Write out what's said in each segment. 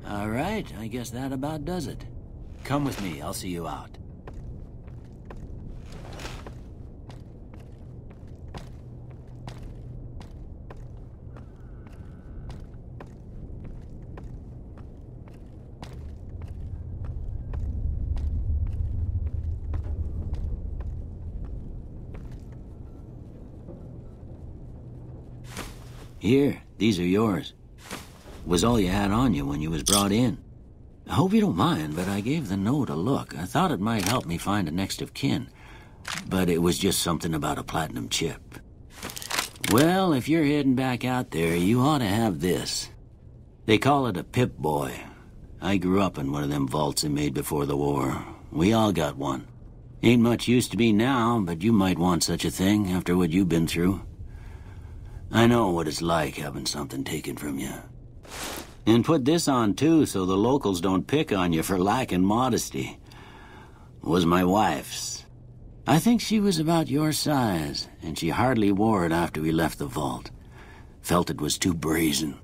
All right, I guess that about does it. Come with me, I'll see you out. Here, these are yours. Was all you had on you when you was brought in. I hope you don't mind, but I gave the note a look. I thought it might help me find a next of kin. But it was just something about a platinum chip. Well, if you're heading back out there, you ought to have this. They call it a Pip-Boy. I grew up in one of them vaults they made before the war. We all got one. Ain't much use to me now, but you might want such a thing after what you've been through. I know what it's like having something taken from you. And put this on, too, so the locals don't pick on you for lacking modesty. Was my wife's. I think she was about your size, and she hardly wore it after we left the vault. Felt it was too brazen.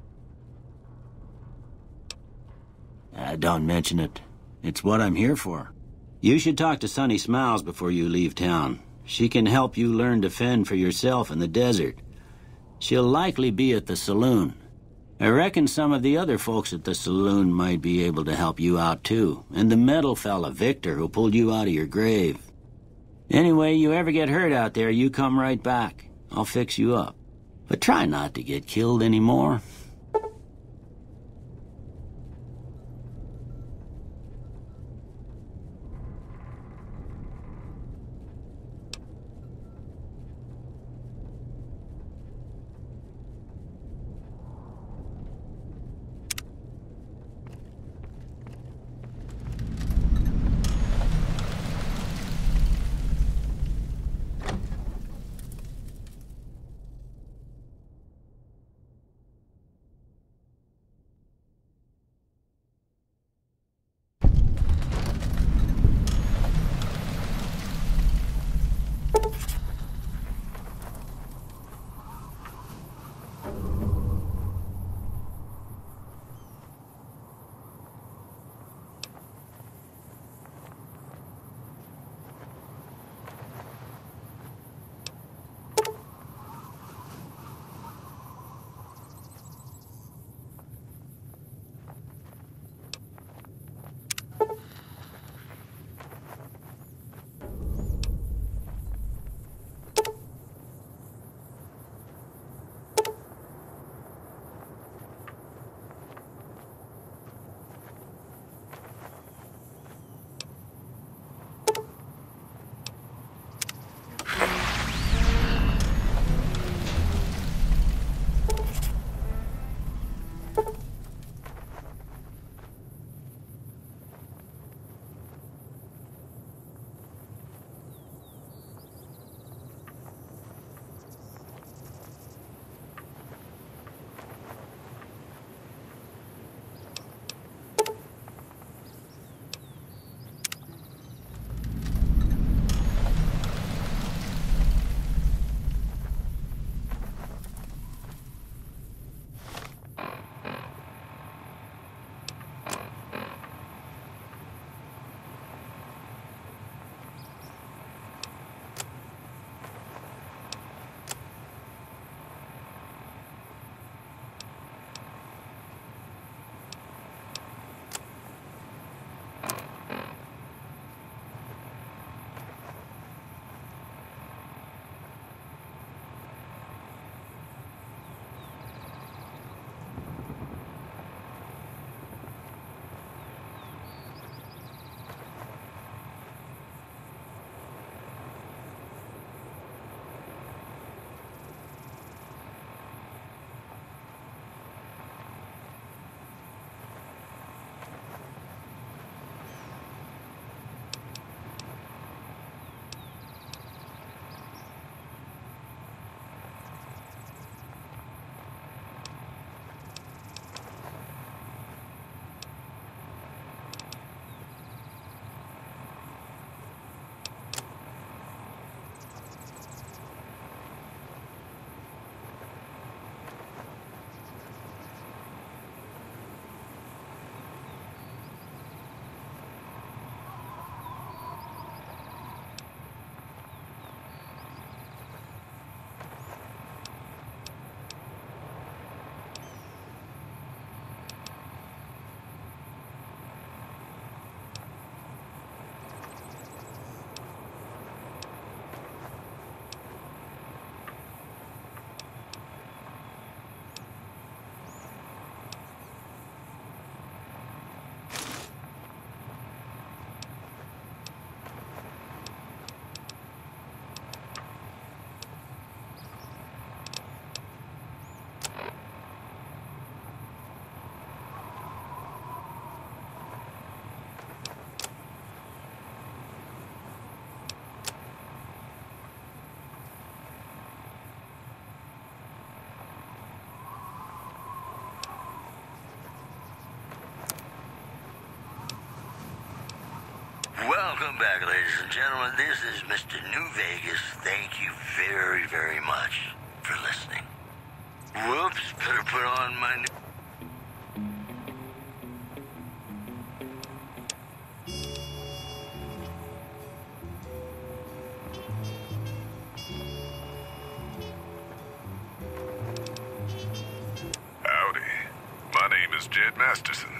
Don't mention it. It's what I'm here for. You should talk to Sunny Smiles before you leave town. She can help you learn to fend for yourself in the desert. She'll likely be at the saloon. I reckon some of the other folks at the saloon might be able to help you out, too. And the metal fella, Victor, who pulled you out of your grave. Anyway, you ever get hurt out there, you come right back. I'll fix you up. But try not to get killed anymore. Welcome back, ladies and gentlemen. This is Mr. Nью-Вегас. Thank you very, very much for listening. Whoops, better put on my new... Jed Masterson,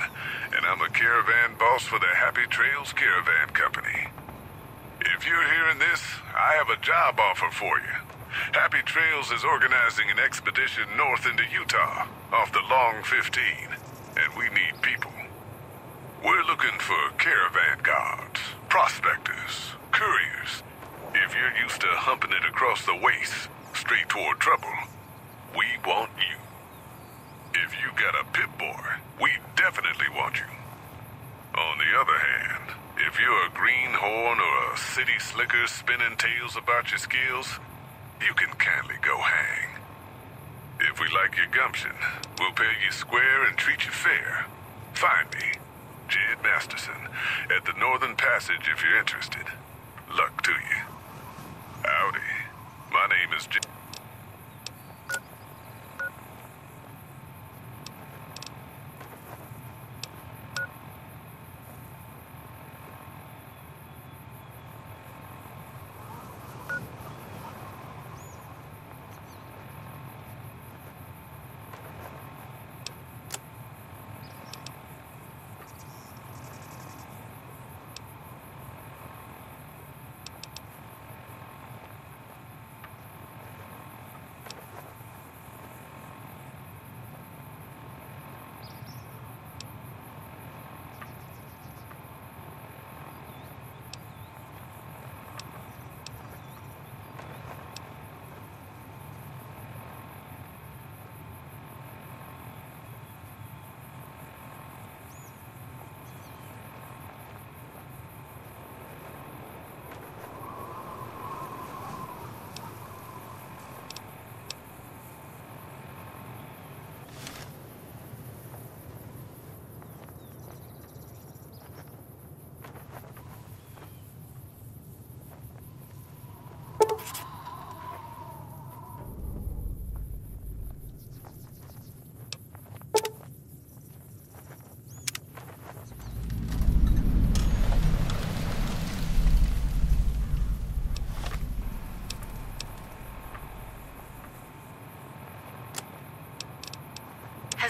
and I'm a caravan boss for the Happy Trails Caravan Company. If you're hearing this, I have a job offer for you. Happy Trails is organizing an expedition north into Utah, off the Long 15, and we need people. We're looking for caravan guards, prospectors, couriers. If you're used to humping it across the waste, straight toward trouble, we want you. If you got a pit boy, we definitely want you. On the other hand, if you're a greenhorn or a city slicker spinning tales about your skills, you can kindly go hang. If we like your gumption, we'll pay you square and treat you fair. Find me, Jed Masterson, at the Northern Passage if you're interested. Luck to you. Howdy. My name is Jed.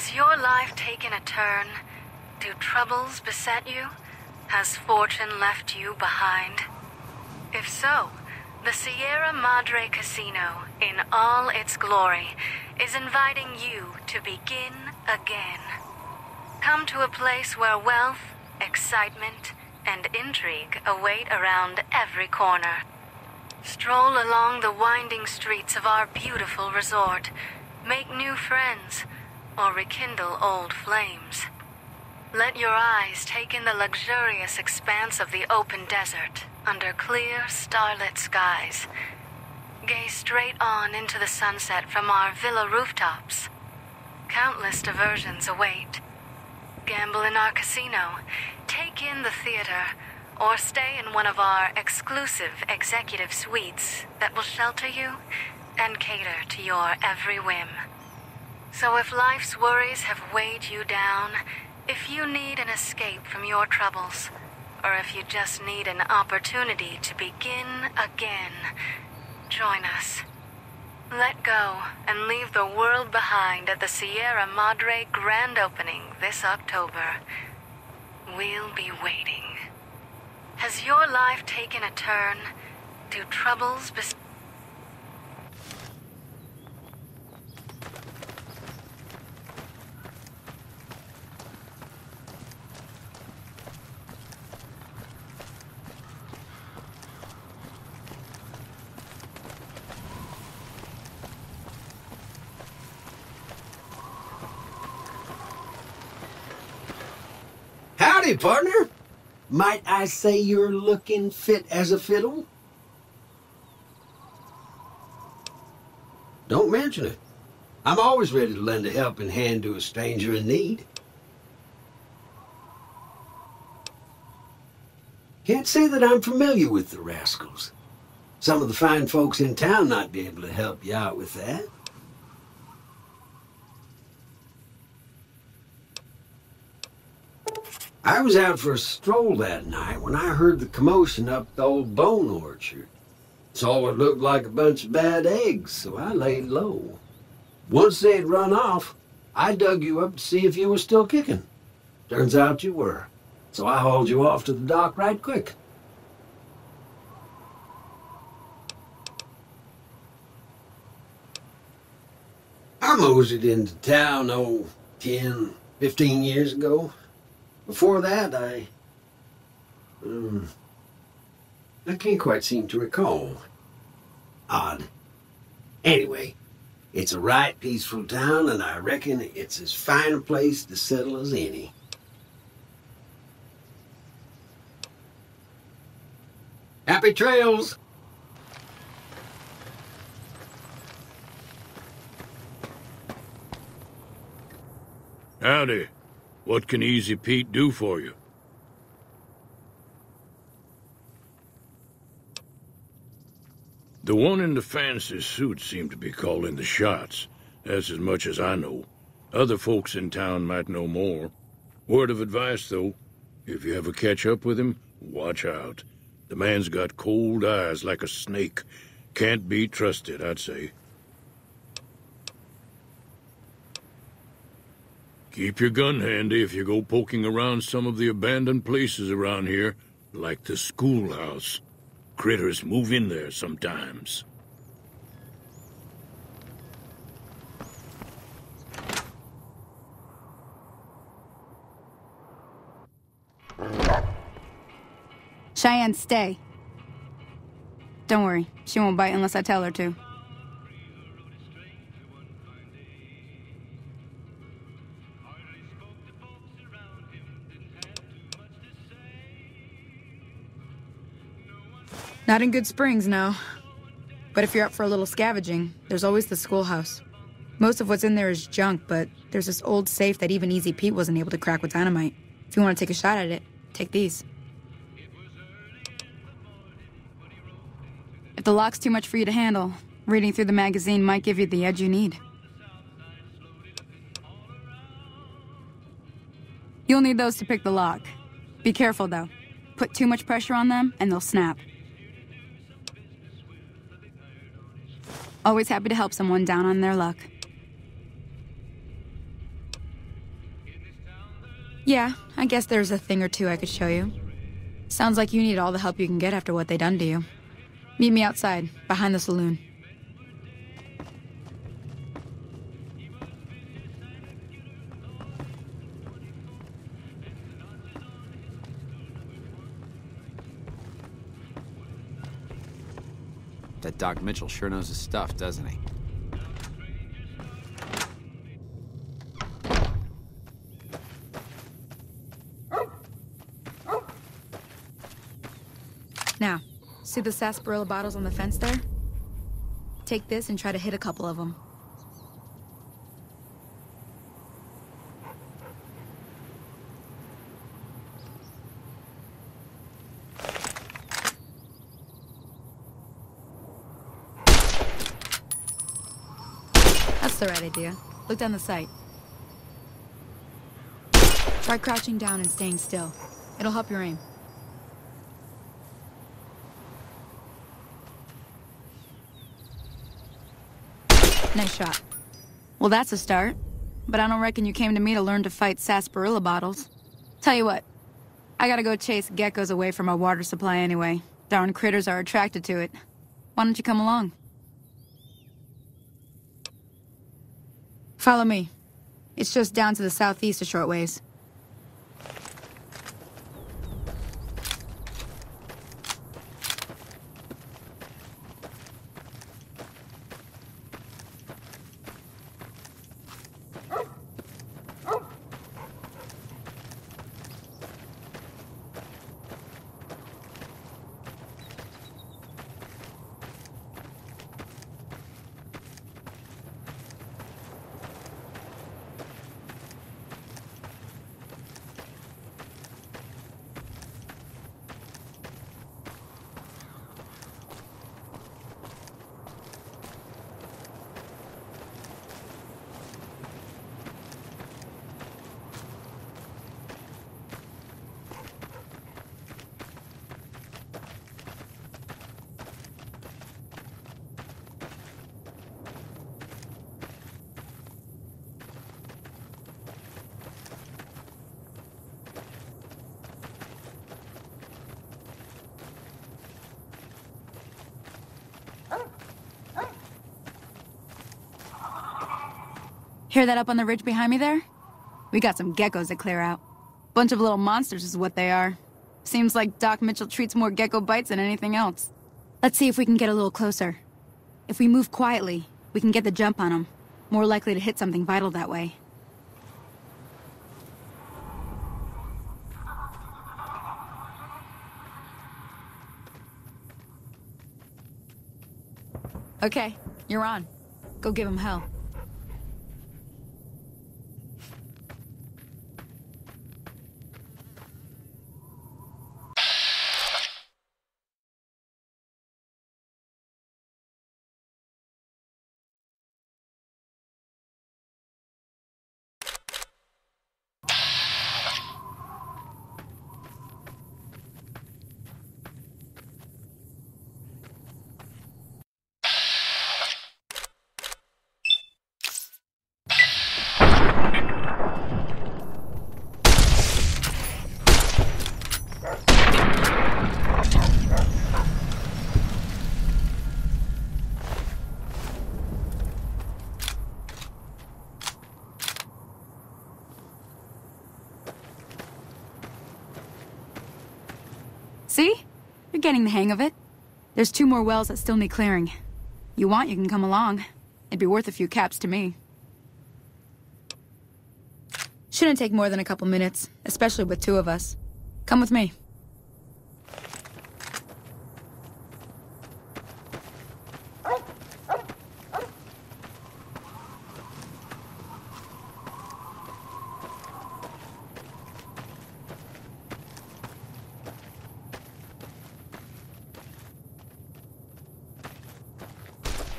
Has your life taken a turn? Do troubles beset you? Has fortune left you behind? If so, the Sierra Madre Casino, in all its glory, is inviting you to begin again. Come to a place where wealth, excitement, and intrigue await around every corner. Stroll along the winding streets of our beautiful resort, make new friends, or rekindle old flames. Let your eyes take in the luxurious expanse of the open desert under clear, starlit skies. Gaze straight on into the sunset from our villa rooftops. Countless diversions await. Gamble in our casino, take in the theater, or stay in one of our exclusive executive suites that will shelter you and cater to your every whim. So if life's worries have weighed you down, if you need an escape from your troubles, or if you just need an opportunity to begin again, join us. Let go and leave the world behind at the Sierra Madre grand opening this October. We'll be waiting. Has your life taken a turn? Do troubles Howdy, partner. Might I say you're looking fit as a fiddle? Don't mention it. I'm always ready to lend a helping hand to a stranger in need. Can't say that I'm familiar with the rascals. Some of the fine folks in town might be able to help you out with that. I was out for a stroll that night when I heard the commotion up the old bone orchard. Saw what looked like a bunch of bad eggs, so I laid low. Once they'd run off, I dug you up to see if you were still kicking. Turns out you were, so I hauled you off to the dock right quick. I moseyed into town, 10, 15 years ago. Before that, I can't quite seem to recall. Odd. Anyway, it's a right peaceful town, and I reckon it's as fine a place to settle as any. Happy trails! Howdy. What can Easy Pete do for you? The one in the fancy suit seemed to be calling the shots. That's as much as I know. Other folks in town might know more. Word of advice, though. If you ever catch up with him, watch out. The man's got cold eyes like a snake. Can't be trusted, I'd say. Keep your gun handy if you go poking around some of the abandoned places around here, like the schoolhouse. Critters move in there sometimes. Cheyenne, stay. Don't worry, she won't bite unless I tell her to. Not in Good Springs, no. But if you're up for a little scavenging, there's always the schoolhouse. Most of what's in there is junk, but there's this old safe that even Easy Pete wasn't able to crack with dynamite. If you want to take a shot at it, take these. If the lock's too much for you to handle, reading through the magazine might give you the edge you need. You'll need those to pick the lock. Be careful, though. Put too much pressure on them, and they'll snap. Always happy to help someone down on their luck. Yeah, I guess there's a thing or two I could show you. Sounds like you need all the help you can get after what they done to you. Meet me outside, behind the saloon. That Doc Mitchell sure knows his stuff, doesn't he? Now, see the sarsaparilla bottles on the fence there? Take this and try to hit a couple of them. That's the right idea. Look down the sight. Try crouching down and staying still. It'll help your aim. Nice shot. Well, that's a start. But I don't reckon you came to me to learn to fight sarsaparilla bottles. Tell you what, I gotta go chase geckos away from our water supply anyway. Darn critters are attracted to it. Why don't you come along? Follow me. It's just down to the southeast a short ways. Hear that up on the ridge behind me there? We got some geckos to clear out. Bunch of little monsters is what they are. Seems like Doc Mitchell treats more gecko bites than anything else. Let's see if we can get a little closer. If we move quietly, we can get the jump on them. More likely to hit something vital that way. Okay, you're on. Go give him hell. See? You're getting the hang of it. There's 2 more wells that still need clearing. You want, you can come along. It'd be worth a few caps to me. Shouldn't take more than a couple minutes, especially with 2 of us. Come with me.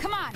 Come on!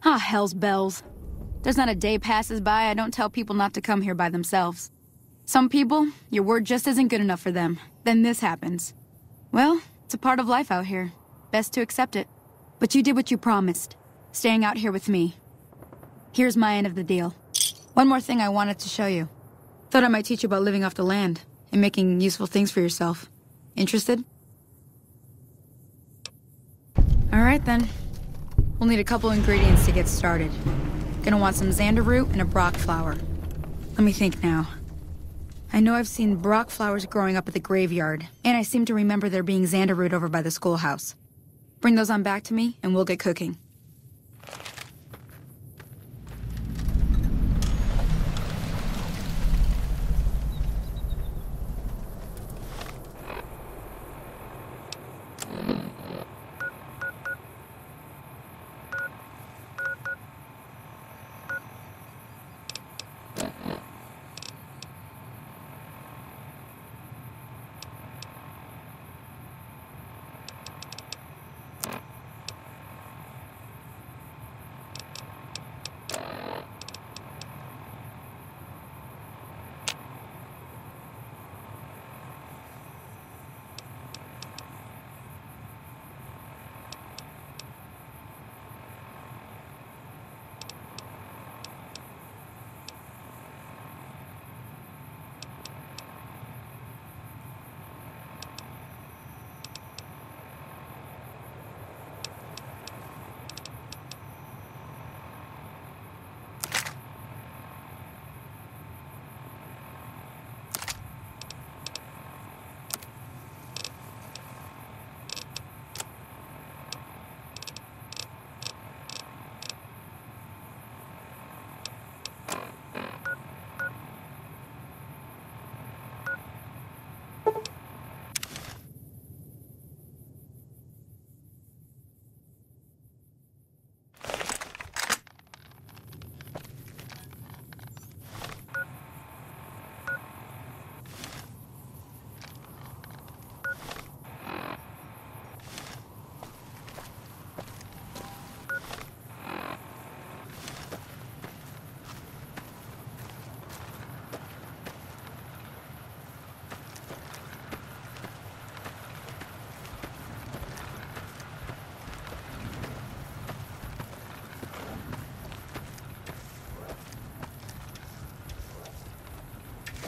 Ah, hell's bells. There's not a day passes by I don't tell people not to come here by themselves. Some people, your word just isn't good enough for them. Then this happens. Well, it's a part of life out here. Best to accept it. But you did what you promised. Staying out here with me. Here's my end of the deal. One more thing I wanted to show you. Thought I might teach you about living off the land and making useful things for yourself. Interested? Alright then. We'll need a couple ingredients to get started. Gonna want some xander root and a brock flower. Let me think now. I know I've seen brock flowers growing up at the graveyard, and I seem to remember there being xander root over by the schoolhouse. Bring those on back to me, and we'll get cooking.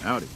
Howdy.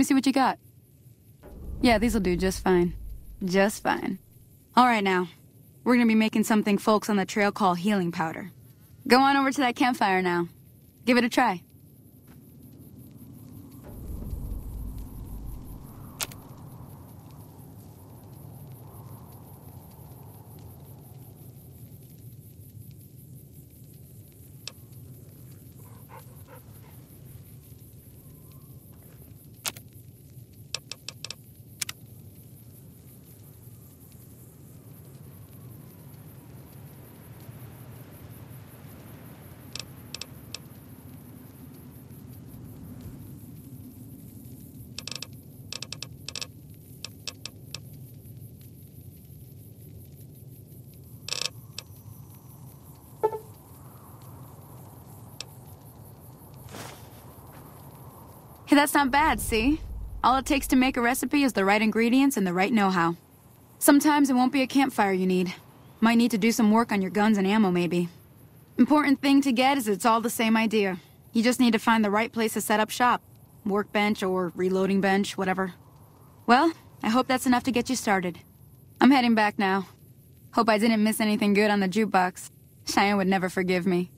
me see what you got. Yeah, these'll do just fine. Just fine. All right, now. We're gonna be making something folks on the trail call healing powder. Go on over to that campfire now. Give it a try. Hey, that's not bad, see? All it takes to make a recipe is the right ingredients and the right know-how. Sometimes it won't be a campfire you need. Might need to do some work on your guns and ammo, maybe. Important thing to get is it's all the same idea. You just need to find the right place to set up shop. Workbench or reloading bench, whatever. Well, I hope that's enough to get you started. I'm heading back now. Hope I didn't miss anything good on the jukebox. Cheyenne would never forgive me.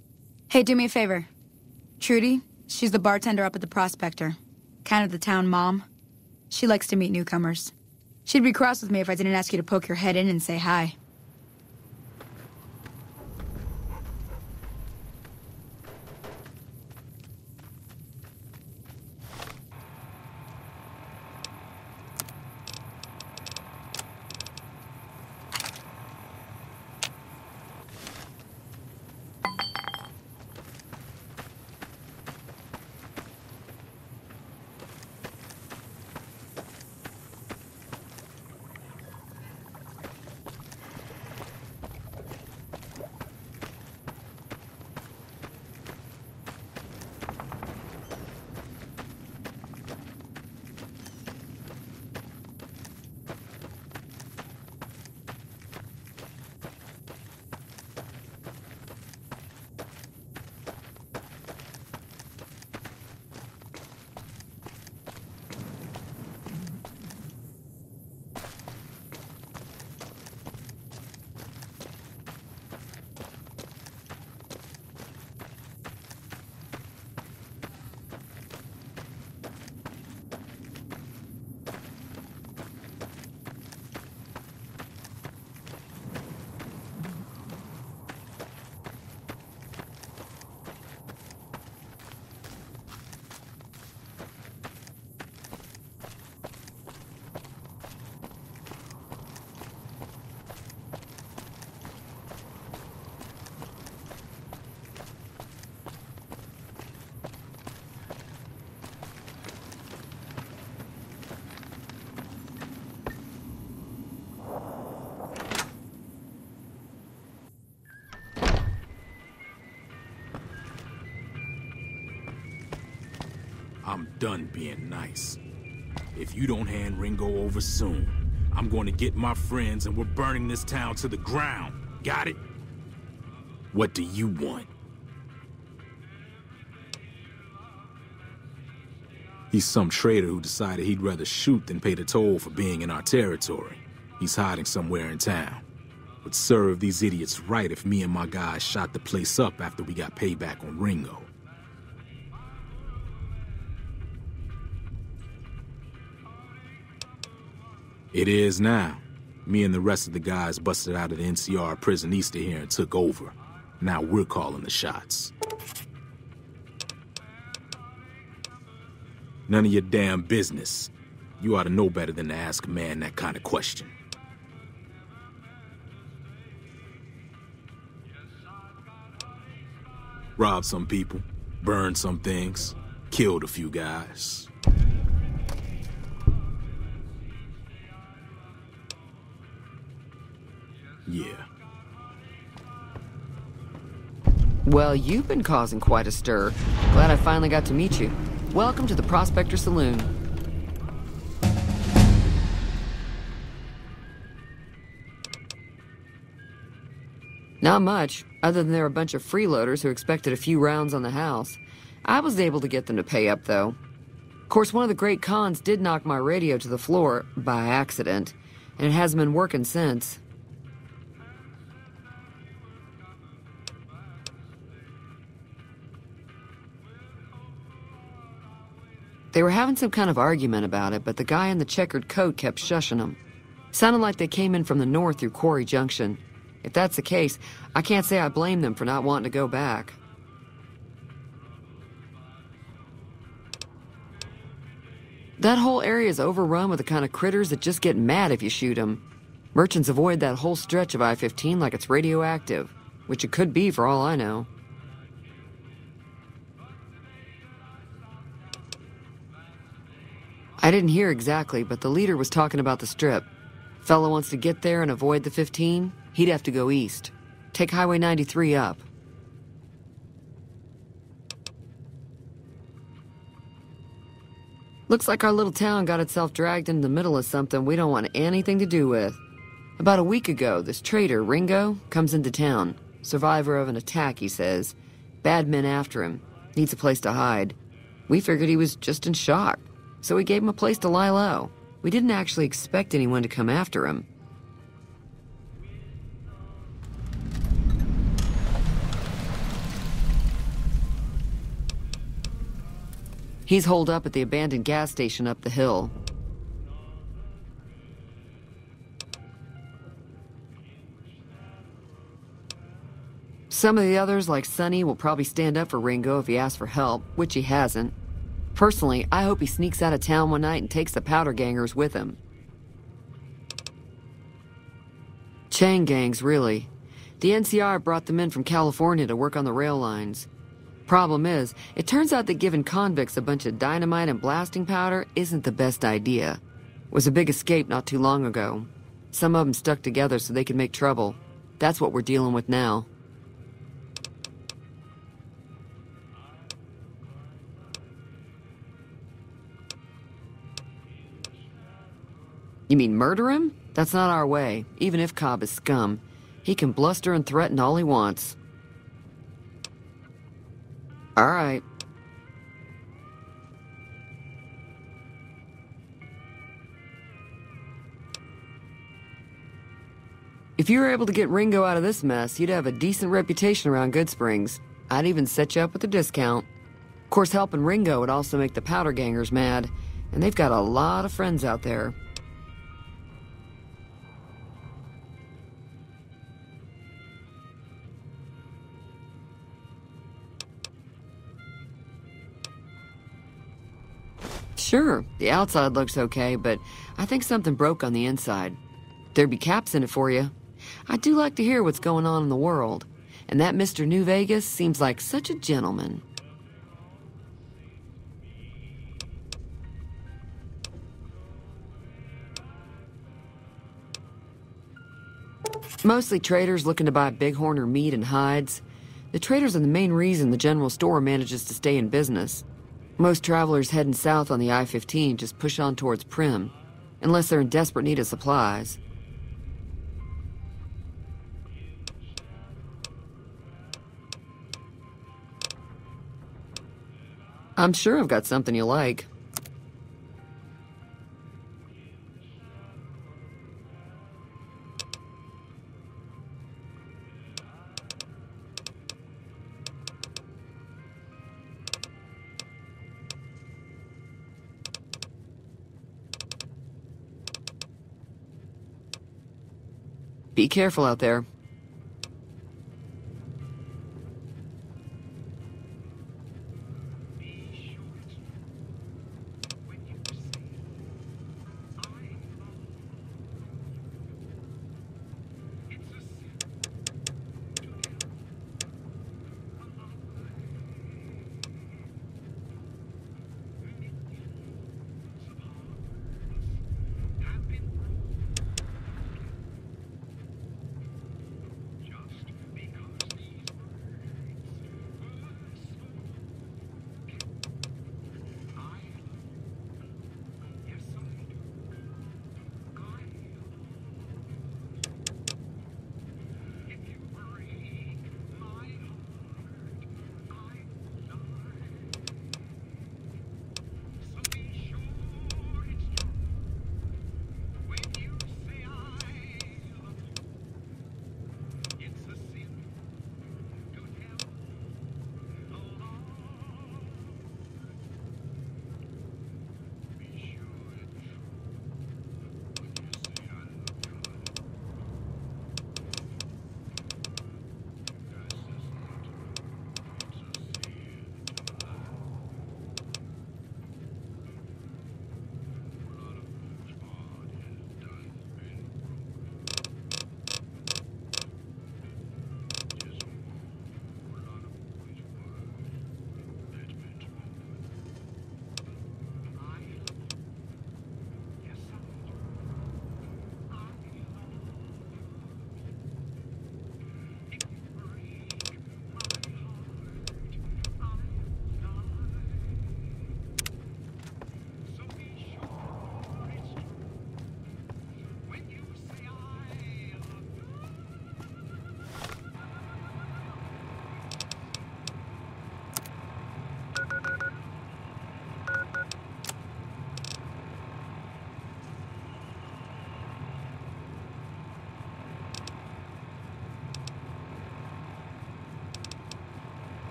Hey, do me a favor. Trudy, she's the bartender up at the Prospector. Kind of the town mom. She likes to meet newcomers. She'd be cross with me if I didn't ask you to poke your head in and say hi. I'm done being nice. If you don't hand Ringo over soon, I'm going to get my friends and we're burning this town to the ground. Got it? What do you want? He's some traitor who decided he'd rather shoot than pay the toll for being in our territory. He's hiding somewhere in town. Would serve these idiots right if me and my guys shot the place up after we got payback on Ringo. It is now. Me and the rest of the guys busted out of the NCR prison east of here and took over. Now we're calling the shots. None of your damn business. You ought to know better than to ask a man that kind of question. Robbed some people, burned some things, killed a few guys. Yeah. Well, you've been causing quite a stir. Glad I finally got to meet you. Welcome to the Prospector Saloon. Not much, other than they're a bunch of freeloaders who expected a few rounds on the house. I was able to get them to pay up, though. Of course, one of the great cons did knock my radio to the floor by accident, and it hasn't been working since. They were having some kind of argument about it, but the guy in the checkered coat kept shushing them. Sounded like they came in from the north through Quarry Junction. If that's the case, I can't say I blame them for not wanting to go back. That whole area is overrun with the kind of critters that just get mad if you shoot them. Merchants avoid that whole stretch of I-15 like it's radioactive, which it could be for all I know. I didn't hear exactly, but the leader was talking about the strip. Fella wants to get there and avoid the 15, he'd have to go east. Take Highway 93 up. Looks like our little town got itself dragged into the middle of something we don't want anything to do with. About a week ago, this trader, Ringo, comes into town. Survivor of an attack, he says. Bad men after him. Needs a place to hide. We figured he was just in shock, so we gave him a place to lie low. We didn't actually expect anyone to come after him. He's holed up at the abandoned gas station up the hill. Some of the others, like Sonny, will probably stand up for Ringo if he asks for help, which he hasn't. Personally, I hope he sneaks out of town one night and takes the powder gangers with him. Chain gangs, really. The NCR brought them in from California to work on the rail lines. Problem is, it turns out that giving convicts a bunch of dynamite and blasting powder isn't the best idea. It was a big escape not too long ago. Some of them stuck together so they could make trouble. That's what we're dealing with now. You mean murder him? That's not our way, even if Cobb is scum. He can bluster and threaten all he wants. All right. If you were able to get Ringo out of this mess, you'd have a decent reputation around Goodsprings. I'd even set you up with a discount. Of course, helping Ringo would also make the powder gangers mad, and they've got a lot of friends out there. Sure, the outside looks okay, but I think something broke on the inside. There'd be caps in it for you. I do like to hear what's going on in the world, and that Mr. Nью-Вегас seems like such a gentleman. Mostly traders looking to buy bighorn or meat and hides. The traders are the main reason the general store manages to stay in business. Most travelers heading south on the I-15 just push on towards Prim, unless they're in desperate need of supplies. I'm sure I've got something you like. Be careful out there.